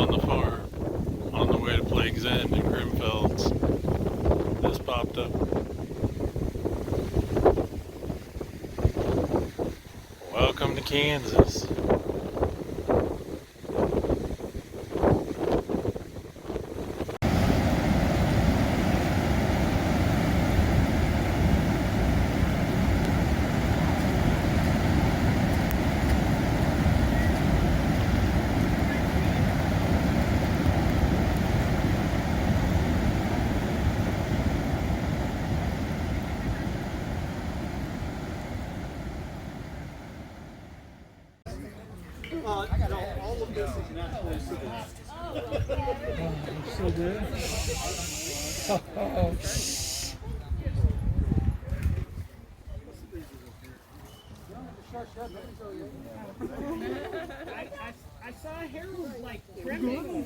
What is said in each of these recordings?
on the farm on the way to Plague's End in Grimfells. This popped up. Welcome to Kansas. All of this is naturally civilized. So good. I saw Harold like trimming.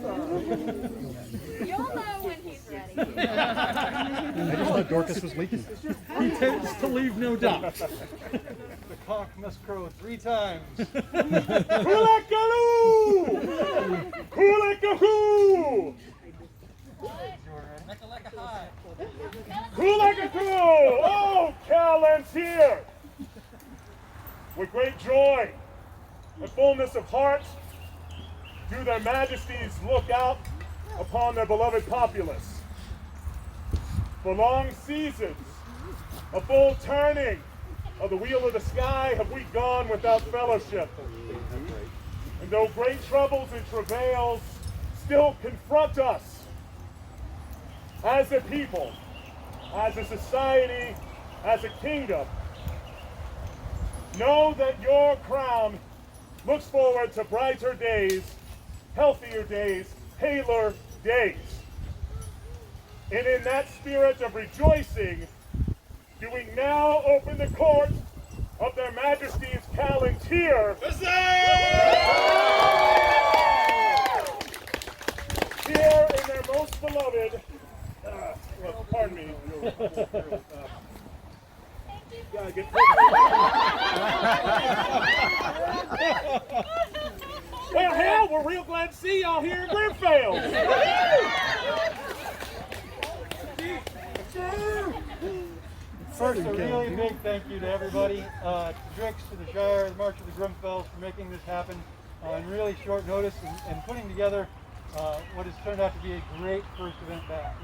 You'll know when he's ready. I just thought Dorcas was leaking. He tends to leave no doubt. The cock must crow 3 times. Kulakalu! Kulakahoo! Kulakahoo! Oh, Callan's here! With great joy and fullness of heart, do their majesties look out upon their beloved populace. For long seasons, a full turning of the wheel of the sky have we gone without fellowship. And though great troubles and travails still confront us as a people, as a society, as a kingdom, know that your crown looks forward to brighter days, healthier days, paler days. And in that spirit of rejoicing, do we now open the court of their majesties' Callan's here. Here in their most beloved, well, pardon me. Gotta get Well, hell, we're real glad to see y'all here in Grimfells. First, a really big thank you to everybody, to Drix, to the Shire, the March of the Grimfells for making this happen in really short notice and putting together what has turned out to be a great first event back.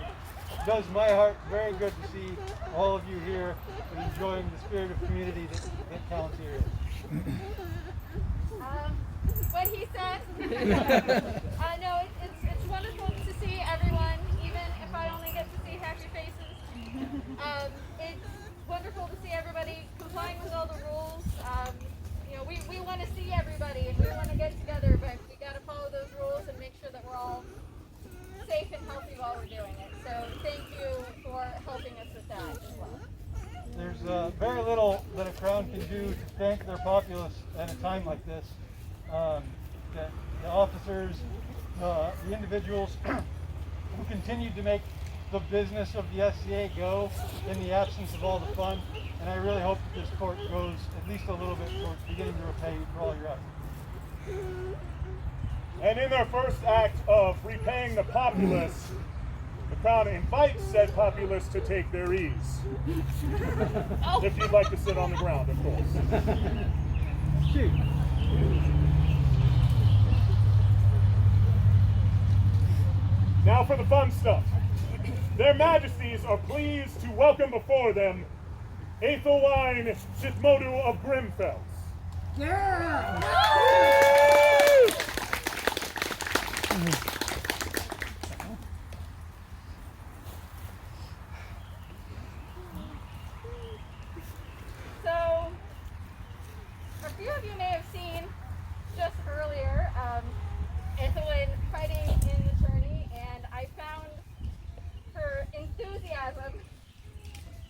It does my heart very good to see all of you here and enjoying the spirit of community that Callan's here is. What he said. No, it's wonderful to see everyone, even if I only get to see happy faces. It's wonderful to see everybody complying with all the rules. You know, we want to see everybody and we want to get together, but we got to follow those rules and make sure that we're all safe and healthy while we're doing it. So thank you for helping us with that as well. There's very little that a crown can do to thank their populace at a time like this. The officers, the individuals who continue to make the business of the SCA go in the absence of all the fun, and I really hope that this court goes at least a little bit towards beginning to repay you for all your efforts. And in their first act of repaying the populace, the crown invites said populace to take their ease. If you'd like to sit on the ground, of course. Shoot. Now for the fun stuff. Their majesties are pleased to welcome before them Aethelwine Sithmodu of Grimfells. Yeah! So, a few of you may have seen just earlier Ethelwyn fighting in the tourney, and I found her enthusiasm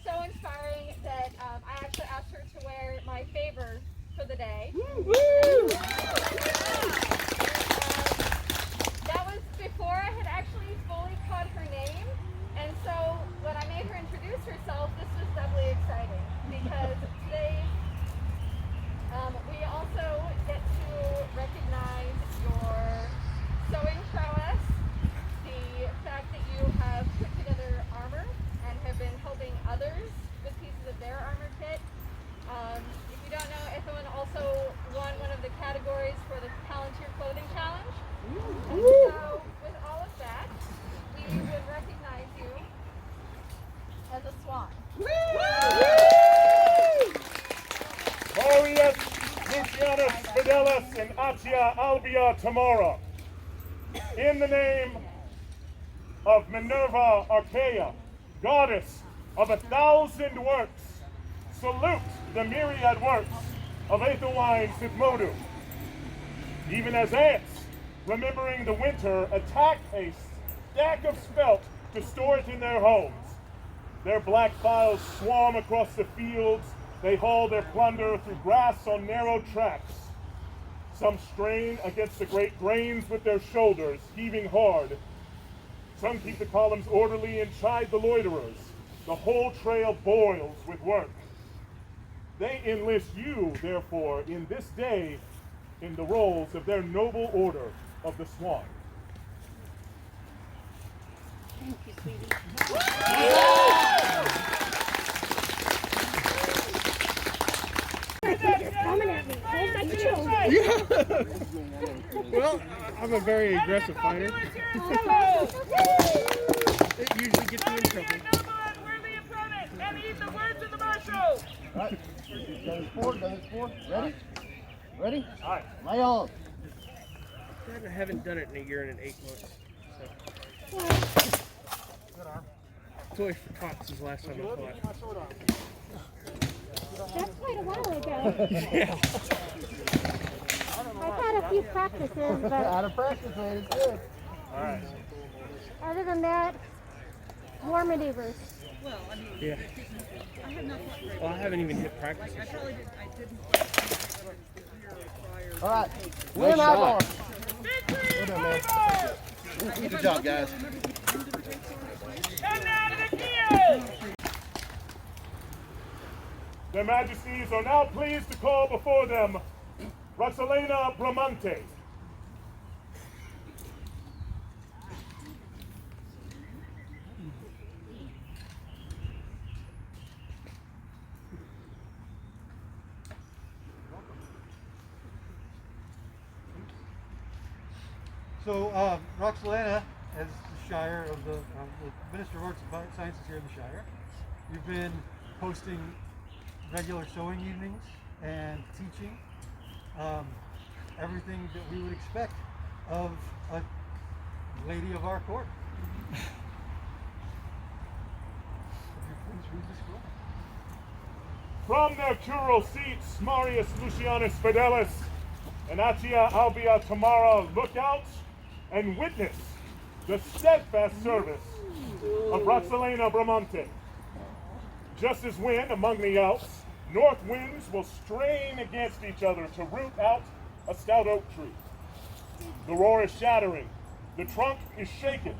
so inspiring that I actually asked her to wear my favor for the day. Woo! boys for the Palantir Clothing Challenge. And so, with all of that, we would recognize you as a swan. Marius Lucianus Fidelis and Atia Albia Tamara, in the name of Minerva Archaea, goddess of 1,000 works, salute the myriad works of Aethowine Sithmodu. Even as ants, remembering the winter, attack a stack of spelt to store it in their homes. Their black files swarm across the fields. They haul their plunder through grass on narrow tracks. Some strain against the great grains with their shoulders, heaving hard. Some keep the columns orderly and chide the loiterers. The whole trail boils with work. They enlist you, therefore, in this day, in the roles of their noble order of the Swan. Thank you, sweetie. Well, I'm a very aggressive fighter. It usually gets me in trouble. Right. Done it four. Ready? Ready? All right. Lay on. I haven't done it in a year and 8 months. So. Toy for Tots is the last time I fought. That's quite a while ago. Yeah. I've had a few practices, but Out of practice, man. It's good. All right. other than that, war maneuvers. Yeah. Well, I haven't even hit practice. All right. Win our bar. Well done, man. Good job, guys. Their Majesties are now pleased to call before them Roxalena Bramante. So, Roxalena, as the Shire of the Minister of Arts and Sciences here in the Shire, you've been hosting regular sewing evenings and teaching everything that we would expect of a lady of our court. Would you please read the scroll? From their curule seats, Marius Lucianus Fidelis and Atia Albia Tamara look out and witness the steadfast service of Roxalena Bramante. Just as when, among the Alps, north winds will strain against each other to root out a stout oak tree. The roar is shattering, the trunk is shaken,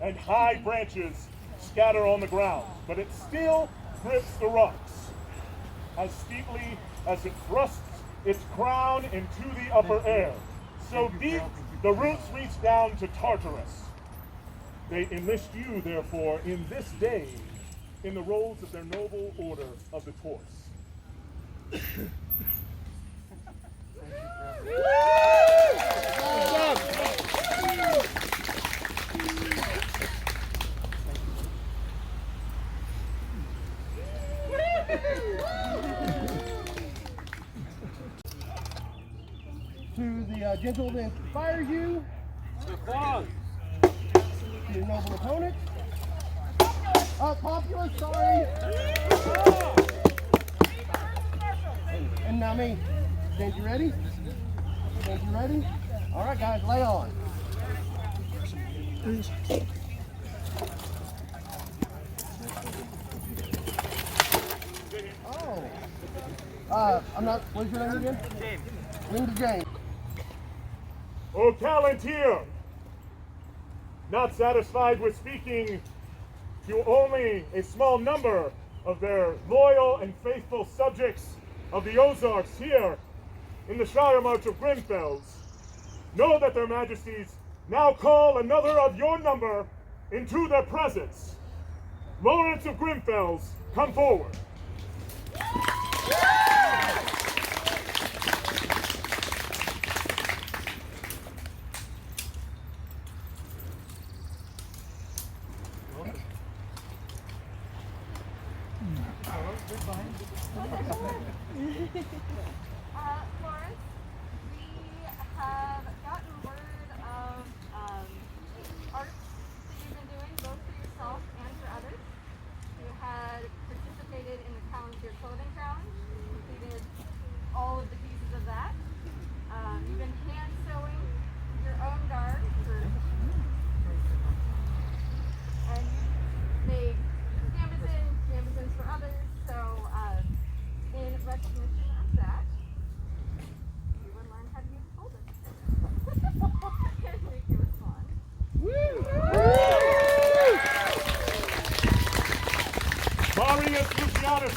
and high branches scatter on the ground, but it still grips the rocks as steeply as it thrusts its crown into the upper air. So deep, the roots reach down to Tartarus. They enlist you, therefore, in this day, in the roles of their noble order of the Taurus. To the gentleman that inspires you. To your noble opponent. Populous, sorry. And now me. Stand you ready? Stand you ready? All right, guys, lay on. Oh. I'm not, what's your name again? James. Linda James. O Palantir, not satisfied with speaking to only a small number of their loyal and faithful subjects of the Ozarks here in the Shire March of Grimfells, know that their majesties now call another of your number into their presence. Lawrence of Grimfells, come forward.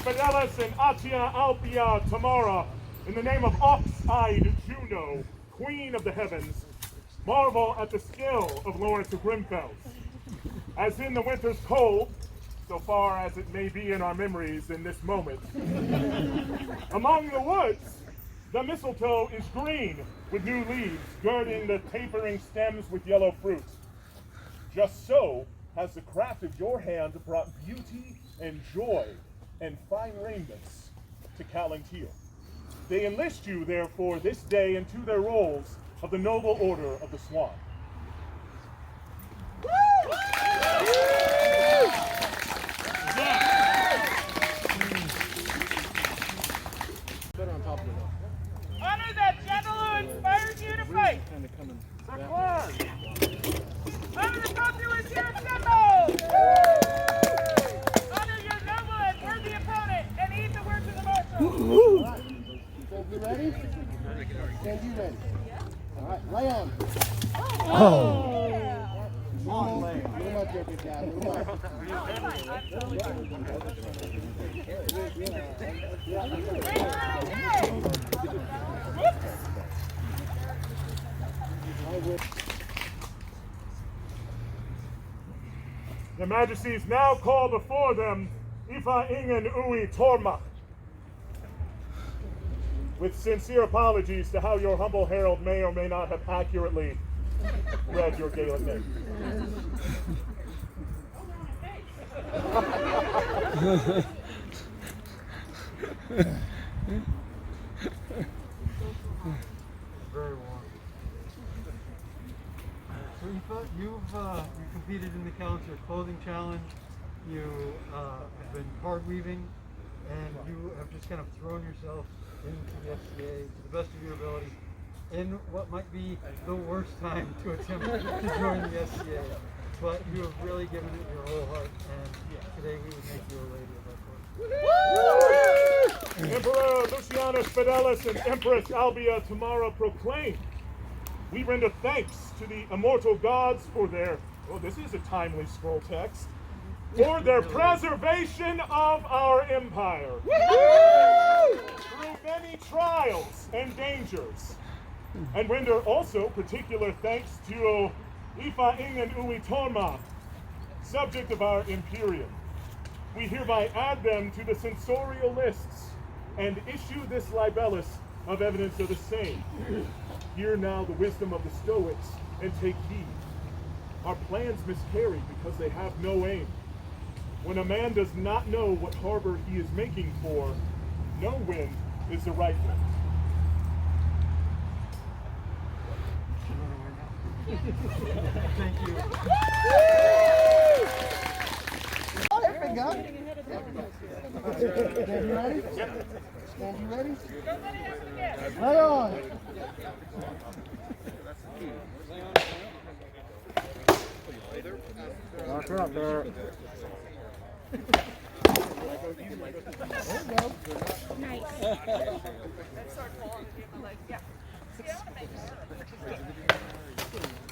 Fidelis and Atia Alpia Tamara, in the name of Ox-eyed Juno, Queen of the Heavens, marvel at the skill of Lawrence of Grimfells. As in the winter's cold, so far as it may be in our memories in this moment, among the woods, the mistletoe is green with new leaves, girding the tapering stems with yellow fruit. Just so has the craft of your hand brought beauty and joy and fine raiments to Callanteer. They enlist you, therefore, this day into their roles of the Noble Order of the Swan. Honor that general who inspired you to fight. Honor the populace here assembled. Honor your noble and worthy opponent and heed the words of the marshal. Stand you ready? Stand you ready. All right, lay on. Move up there, big guy. Move up. Their Majesties now call before them Ifa Ingen Ui Torma. With sincere apologies to how your humble herald may or may not have accurately read your Gaelic name. Very warm. So Aoife, you've competed in the Callanteer Clothing Challenge. You have been card weaving, and you have just kind of thrown yourself into the FCA to the best of your ability in what might be the worst time to attempt to join the FCA. But you have really given it your whole heart, and today we would make you a lady of our court. Emperor Lucianus Fidelis and Empress Albia Tamara proclaim, we render thanks to the immortal gods for their, oh, this is a timely scroll text, for their preservation of our empire through many trials and dangers, and render also particular thanks to Ifa Ingen Ui Torma, subject of our Imperium. We hereby add them to the censorial lists and issue this libellus of evidence of the same. Hear now the wisdom of the Stoics and take heed. Our plans miscarry because they have no aim. When a man does not know what harbor he is making for, no wind is the right wind. Thank you. There we go. Stand you ready? Stand you ready? Lay on. Lock her up there. Nice.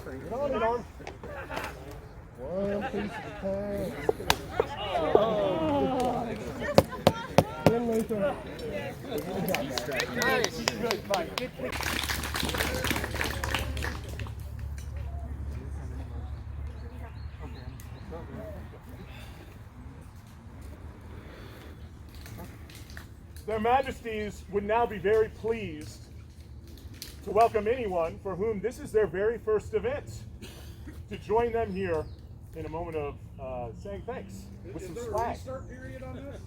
Get on it, arm. One piece at a time. Good, Luther. Good job, nice. Good fight. Good kick. Their Majesties would now be very pleased to welcome anyone for whom this is their very first event to join them here in a moment of saying thanks with some swag. Is there a restart period on this?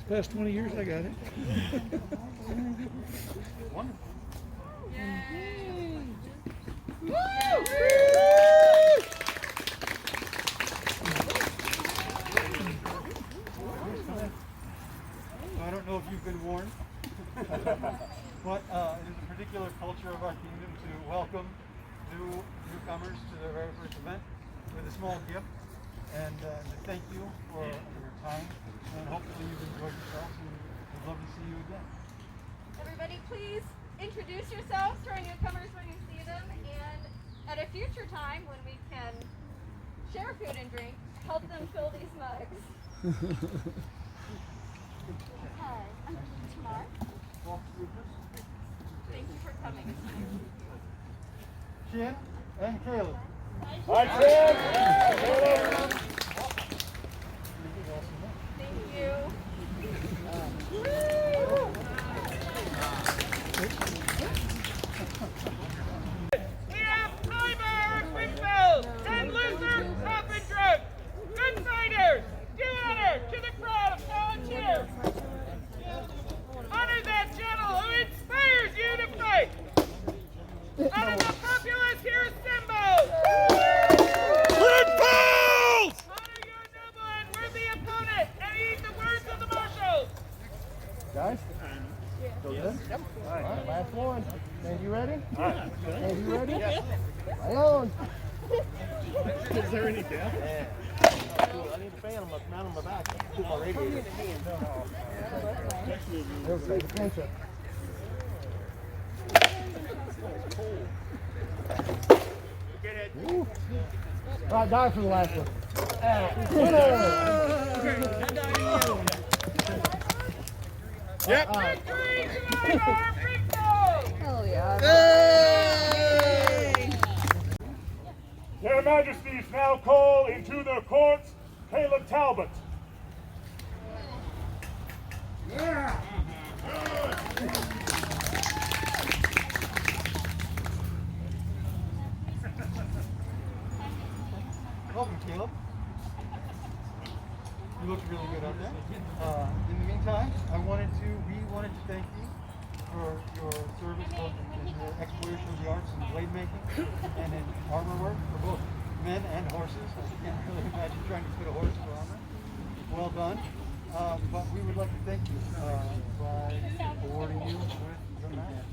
Past 20 years, I got it. Wonderful. I don't know if you've been warned, but it is a particular culture of our kingdom to welcome newcomers to their very first event with a small gift, and to thank you for your time, and hopefully you've enjoyed yourselves, and we'd love to see you again. Everybody, please introduce yourselves to our newcomers when you see them, and at a future time when we can share food and drink, help them fill these mugs. Hi, I'm Tamar. Thank you for coming. Shin and Caleb. Hi, Tim. Thank you. We have Ivor Grimfells and Lizard Up and Drunk. Good fighters. Do honor to the crowd of volunteers. Honor that general who inspires you to fight. Honor the populace here assembled. Grimfells! Honor your noble and worthy opponent and heed the words of the marshals. Guys? Go good? Yep. All right, last one. And you ready? All right. And you ready? Yeah. Right on. Is there any death? Yeah. I need a fan on my, mount on my back. Put my radiator. They'll take the pinch up. Woo. All right, die for the last one. Yep. Victory to Ivor Grimfells. Their Majesties now call into their courts Caleb Talbot. Welcome, Caleb. You look really good out there. In the meantime, we wanted to thank you for your service both in your exploration of the arts and blade making and in armor work for both men and horses. I can't really imagine trying to fit a horse for armor. Well done. But we would like to thank you by awarding you with the medal.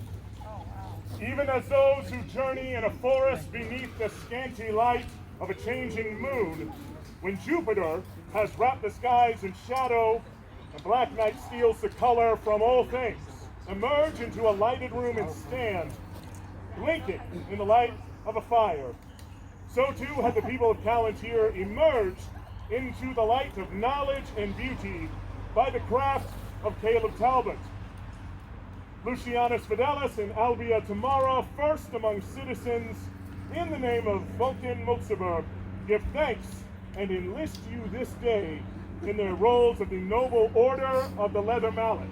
Even as those who journey in a forest beneath the scanty light of a changing moon, when Jupiter has wrapped the skies in shadow and black night steals the color from all things, emerge into a lighted room and stand, blinking in the light of a fire. So too had the people of Callantyre emerged into the light of knowledge and beauty by the craft of Caleb Talbot. Lucianus Fidelis and Albia Tamara, first among citizens, in the name of Vulcan Mokseberg, give thanks and enlist you this day in their roles of the Noble Order of the Leather Mallet.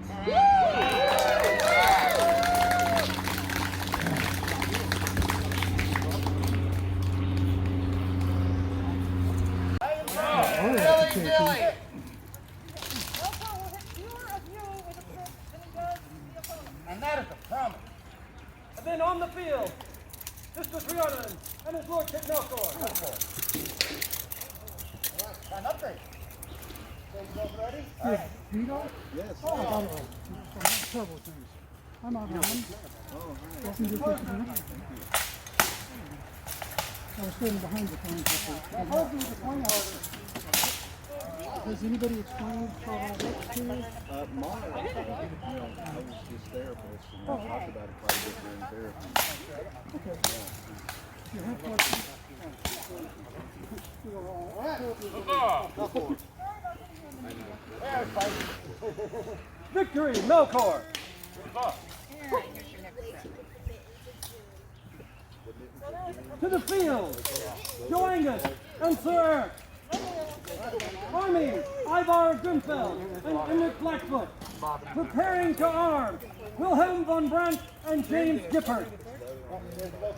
And that is a promise. And then on the field, Mr. Rhiannon and his lordship Melkor. Stand up there. Ready? Yes. Oh, I got it. Several things. I'm not on. Welcome to the I was standing behind the phone. Has anybody explained how that works to you? Mara, I was just therapist, and we talked about it quite a bit during therapy. Okay. You have questions? Victory, Melkor! To the field, Joangus and Sir Eric. Army, Ivar Grimfells and Emmet Blackfoot. Preparing to arm, Wilhelm von Brandt and James Gifford.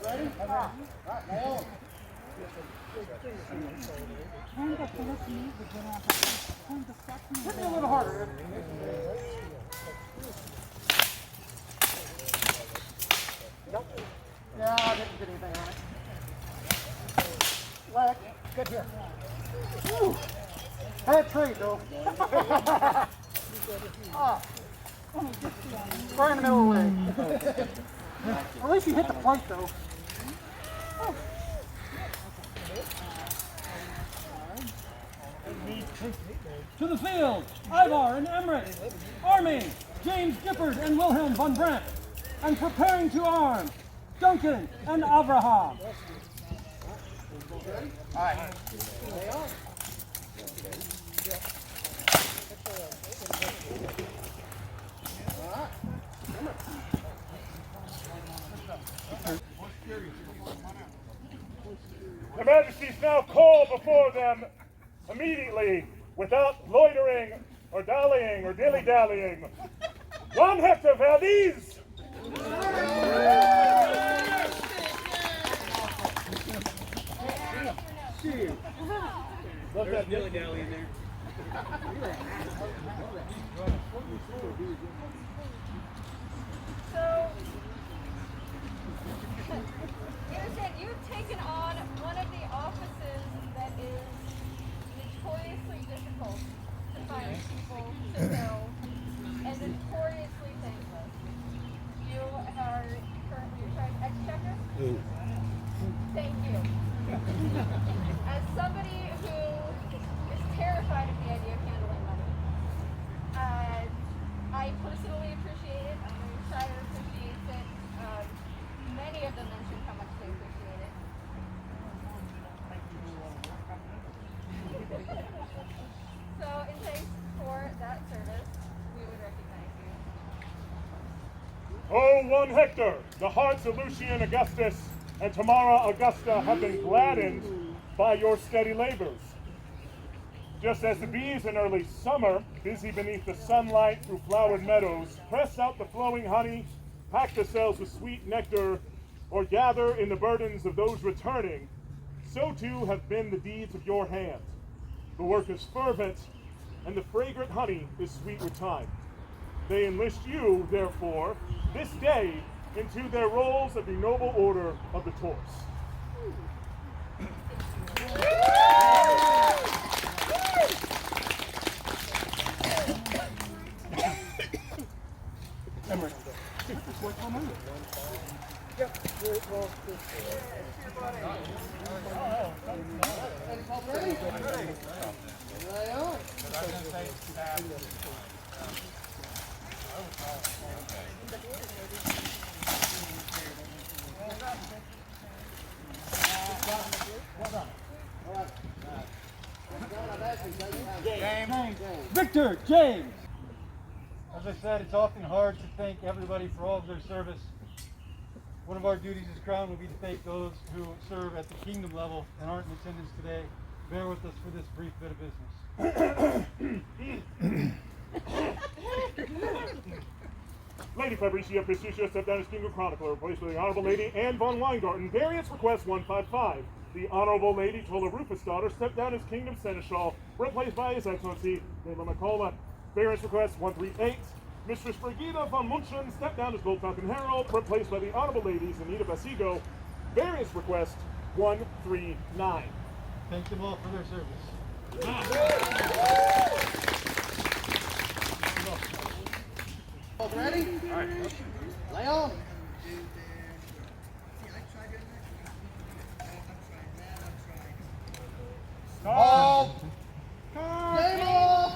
Ready? Hit me a little harder. Yeah, I didn't get anything on it. Black, get here. Woo. Bad trade, though. Right in the middle of the leg. At least you hit the plate, though. To the field, Ivar and Emmerich. Army, James Gifford and Wilhelm von Brandt. And preparing to arm, Duncan and Abraham. Your Majesties now call before them immediately, without loitering or dallying or dilly-dallying, 1 Hector Valdez. There's a dilly-dally in there. So, you understand, you've taken on one of the offices that is notoriously difficult to find people to fill and notoriously thankless. You are currently in charge of Exchequer. Thank you. As somebody who is terrified of the idea of handling money, I personally appreciate it. I know your Shire appreciates it. Many of them mentioned how much they appreciate it. So, in thanks for that service, we would recognize you. Oh, 1 Hector, the hearts of Lucian Augustus and Tamara Augusta have been gladdened by your steady labors. Just as the bees in early summer, busy beneath the sunlight through flowered meadows, press out the flowing honey, pack the cells with sweet nectar, or gather in the burdens of those returning, so too have been the deeds of your hand. The work is fervent, and the fragrant honey is sweet with time. They enlist you, therefore, this day into their roles of the noble order of the Taurus. Victor James. As I said, it's often hard to thank everybody for all of their service. One of our duties as Crown will be to thank those who serve at the kingdom level and aren't in attendance today. Bear with us for this brief bit of business. Lady Fabricia Patricia stepped down as Kingdom Chronicler, replaced by the Honorable Lady Anne von Weingarten. Variance request 155. The Honorable Lady Tola Rufus' daughter stepped down as Kingdom Seneschal, replaced by His Excellency Leila McCullough. Variance request 138. Mistress Brigida von Munchen stepped down as Gold Falcon Herald, replaced by the Honorable Ladies Anita Basigo. Variance request 139. Thank them all for their service. All ready? All right. Lay on. Stop. Game off.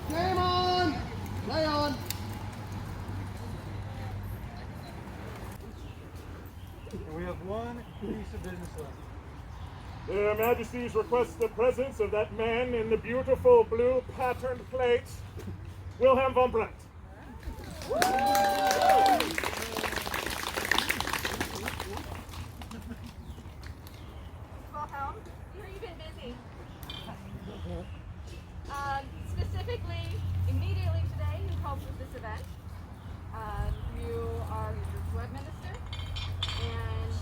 Game on. Lay on. And we have one piece of business left. Their Majesties request the presence of that man in the beautiful blue patterned plate, Wilhelm von Brandt. Wilhelm, you've been busy. Specifically, immediately today, you helped with this event. You are your web minister, and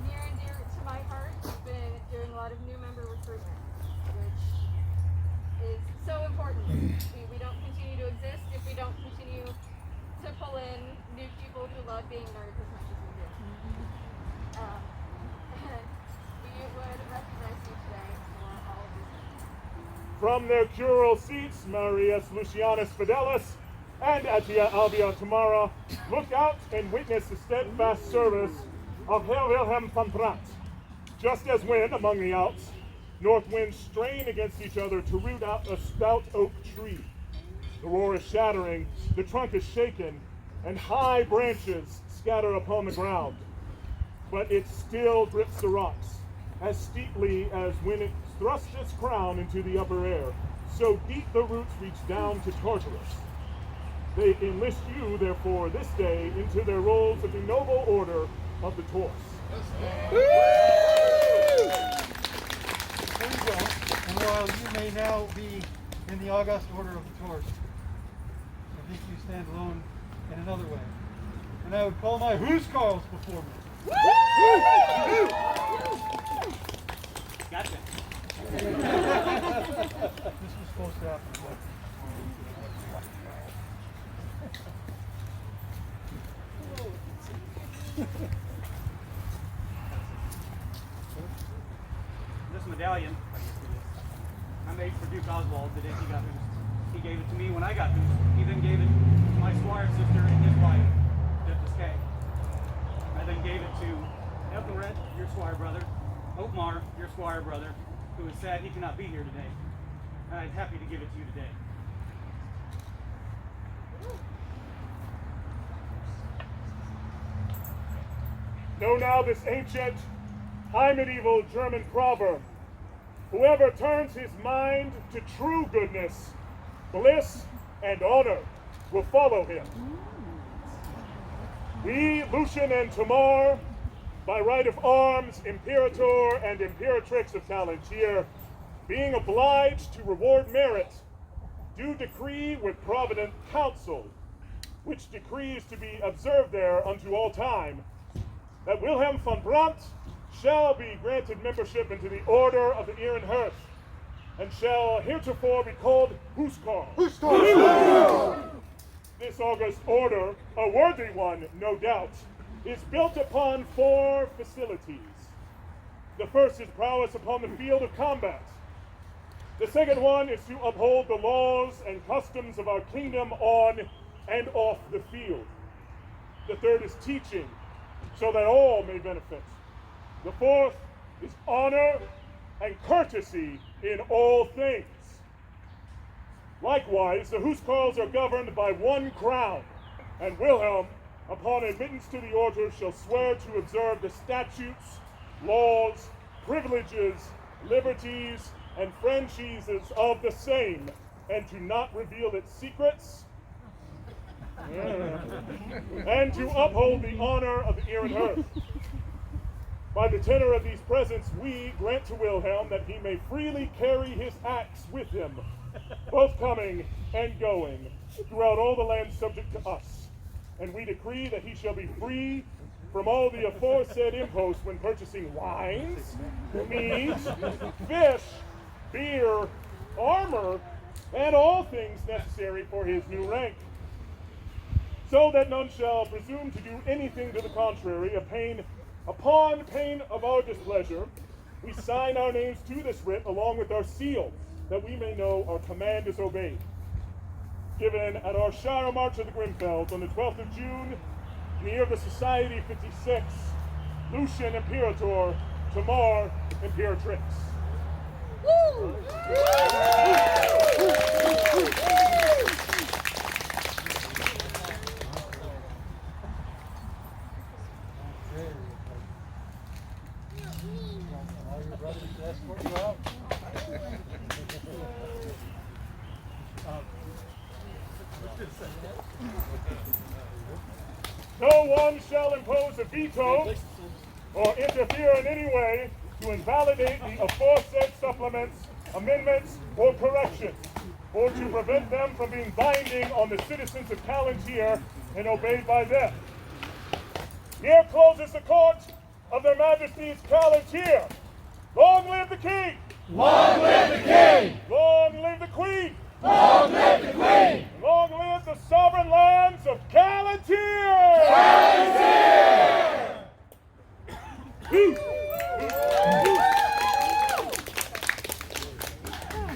near and dear to my heart, you've been doing a lot of new member recruitment, which is so important. We don't continue to exist if we don't continue to pull in new people who love being nerds as much as we do. We would recognize you today for all of these things. From their curule seats, Marius Lucianus Fidelis and Atia Albia Tamara look out and witness the steadfast service of Herr Wilhelm von Brandt. Just as when, among the Alps, north winds strain against each other to root out a stout oak tree, The roar is shattering, the trunk is shaken, and high branches scatter upon the ground. But it still grips the rocks as steeply as when it thrusts its crown into the upper air. So deep the roots reach down to Tartarus. They enlist you, therefore, this day into their roles of the noble order of the Taurus. There you go. And while you may now be in the august order of the Taurus, I think you stand alone in another way. And I would call my Huskarls before me. Gotcha. This was supposed to happen. This medallion I made for Duke Oswald the day he got loose. He gave it to me when I got loose. He then gave it to my squire sister and his wife, Skay. I then gave it to Ethelred, your squire brother, Otmar, your squire brother, who is sad he cannot be here today. And I'm happy to give it to you today. Know now this ancient, high medieval German proverb: whoever turns his mind to true goodness, bliss, and honor will follow him. We, Lucian and Tamar, by right of arms, Imperator and Imperatrix of Palantir, being obliged to reward merit, do decree with provident counsel, which decrees to be observed there unto all time, that Wilhelm von Brandt shall be granted membership into the Order of the Ehrenhurst, and shall heretofore be called Huskarl. This august order, a worthy one, no doubt, is built upon 4 facilities. The first is prowess upon the field of combat. The second one is to uphold the laws and customs of our kingdom on and off the field. The third is teaching, so that all may benefit. The fourth is honor and courtesy in all things. Likewise, the Huskarls are governed by one crown, and Wilhelm, upon admittance to the order, shall swear to observe the statutes, laws, privileges, liberties, and franchises of the same, and to not reveal its secrets, and to uphold the honor of the Ehrenhurst. By the tenor of these presents, we grant to Wilhelm that he may freely carry his axe with him, both coming and going, throughout all the lands subject to us. And we decree that he shall be free from all the aforesaid imposts when purchasing wines, meat, fish, beer, armor, and all things necessary for his new rank. So that none shall presume to do anything to the contrary, upon pain of our displeasure, we sign our names to this writ along with our seal, that we may know our command is obeyed. Given at our Shire March of the Grimfells on the 12th of June, in the year of the Society 56, Lucian Imperator, Tamar Imperatrix. Woo! No one shall impose a veto or interfere in any way to invalidate the aforesaid supplements, amendments, or corrections, or to prevent them from being binding on the citizens of Palantir and obeyed by them. Here closes the court of their Majesties Palantir. Long live the King! Long live the King! Long live the Queen! Long live the Queen! Long live the sovereign lands of Palantir! Palantir!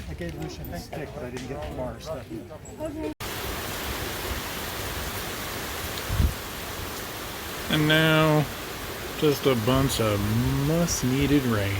I gave Lucian a stick, but I didn't get the bar stuff. And now, just a bunch of much-needed rain.